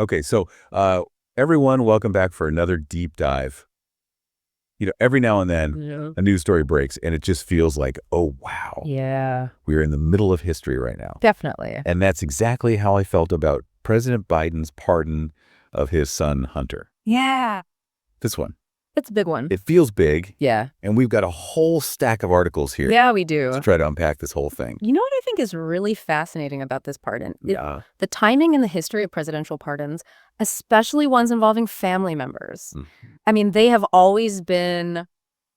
Okay, so everyone, welcome back for another deep dive. Every now and then a news story breaks and it just feels like, oh, wow. Yeah. We're in the middle of history right now. Definitely. And that's exactly how I felt about President Biden's pardon of his son, Hunter. Yeah. This one. It's a big one. It feels big. Yeah. And we've got a whole stack of articles here. Yeah, we do. To try to unpack this whole thing. You know what I think is really fascinating about this pardon? Yeah. The timing and the history of presidential pardons, especially ones involving family members. I mean, they have always been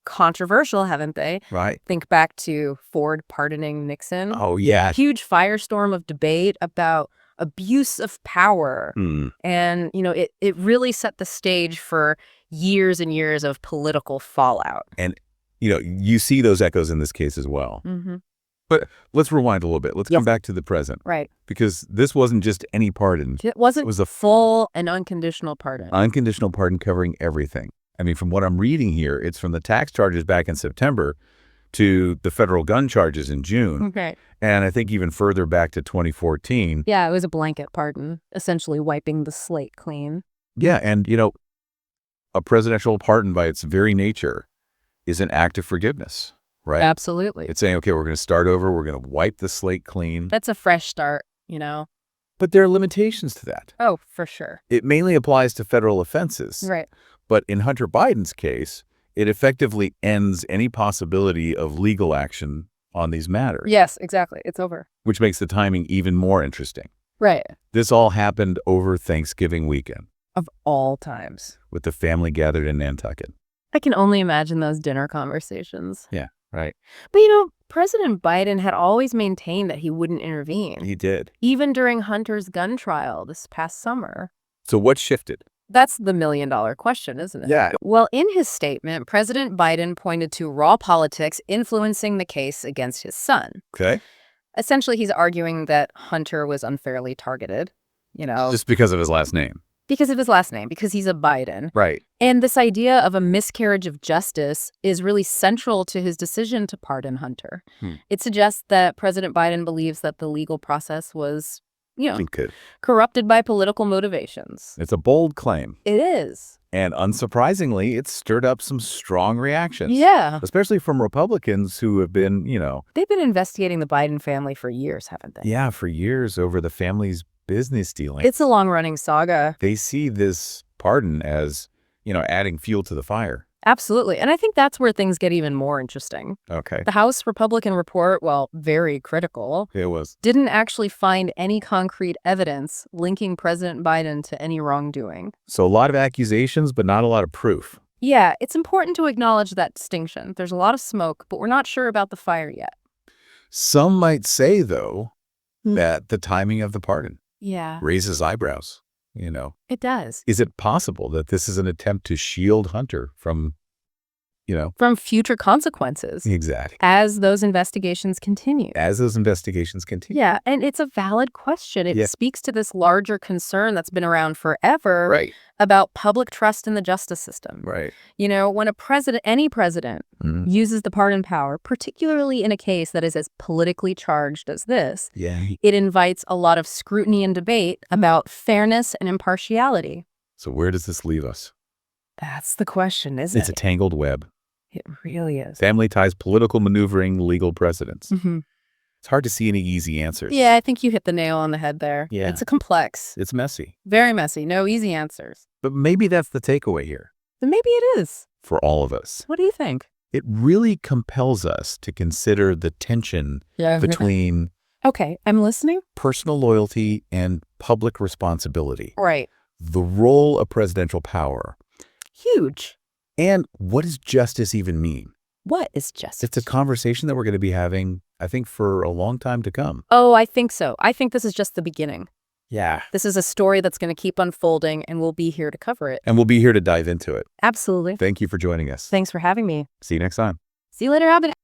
controversial, haven't they? Right. Think back to Ford pardoning Nixon. Oh, yeah. Huge firestorm of debate about abuse of power. And, it really set the stage for years and years of political fallout. And, you see those echoes in this case as well. But let's rewind a little bit. Let's come back to the present. Right. Because this wasn't just any pardon. It was a full and unconditional pardon. Unconditional pardon covering everything. I mean, from what I'm reading here, it's from the tax charges back in September to the federal gun charges in June. Okay. And I think even further back to 2014. Yeah, it was a blanket pardon, essentially wiping the slate clean. Yeah, and, a presidential pardon by its very nature is an act of forgiveness, right? Absolutely. It's saying, okay, we're going to start over. We're going to wipe the slate clean. That's a fresh start, But there are limitations to that. Oh, for sure. It mainly applies to federal offenses. Right. But in Hunter Biden's case, it effectively ends any possibility of legal action on these matters. Yes, exactly. It's over. Which makes the timing even more interesting. Right. This all happened over Thanksgiving weekend. Of all times. With the family gathered in Nantucket. I can only imagine those dinner conversations. Yeah, right. But, President Biden had always maintained that he wouldn't intervene. He did. Even during Hunter's gun trial this past summer. So what shifted? That's the million-dollar question, isn't it? Yeah. Well, in his statement, President Biden pointed to raw politics influencing the case against his son. Okay. Essentially, he's arguing that Hunter was unfairly targeted, Just because of his last name. Because of his last name, because he's a Biden. Right. And this idea of a miscarriage of justice is really central to his decision to pardon Hunter. It suggests that President Biden believes that the legal process was, corrupted by political motivations. It's a bold claim. It is. And unsurprisingly, it stirred up some strong reactions. Yeah. Especially from Republicans who have been, They've been investigating the Biden family for years, haven't they? Yeah, for years over the family's business dealings. It's a long-running saga. They see this pardon as, adding fuel to the fire. Absolutely. And I think that's where things get even more interesting. Okay. The House Republican report, while very critical, It was. didn't actually find any concrete evidence linking President Biden to any wrongdoing. So a lot of accusations, but not a lot of proof. Yeah, it's important to acknowledge that distinction. There's a lot of smoke, but we're not sure about the fire yet. Some might say, though, that the timing of the pardon raises eyebrows. It does. Is it possible that this is an attempt to shield Hunter from, From future consequences. Exactly. As those investigations continue. Yeah, and it's a valid question. It speaks to this larger concern that's been around forever Right. about public trust in the justice system. Right. When any president uses the pardon power, particularly in a case that is as politically charged as this, it invites a lot of scrutiny and debate about fairness and impartiality. So where does this leave us? That's the question, isn't It's it? a tangled web. It really is. Family ties, political maneuvering, legal precedents. It's hard to see any easy answers. Yeah, I think you hit the nail on the head there. Yeah. It's a complex. It's messy. Very messy. No easy answers. But maybe that's the takeaway here. Then maybe it is. For all of us. What do you think? It really compels us to consider the tension between Okay, I'm listening. personal loyalty and public responsibility. Right. The role of presidential power. Huge. And what does justice even mean? What is justice? It's a conversation that we're going to be having, I think, for a long time to come. Oh, I think so. I think this is just the beginning. Yeah. This is a story that's going to keep unfolding, and we'll be here to cover it. And we'll be here to dive into it. Absolutely. Thank you for joining us. Thanks for having me. See you next time. See you later, Abin.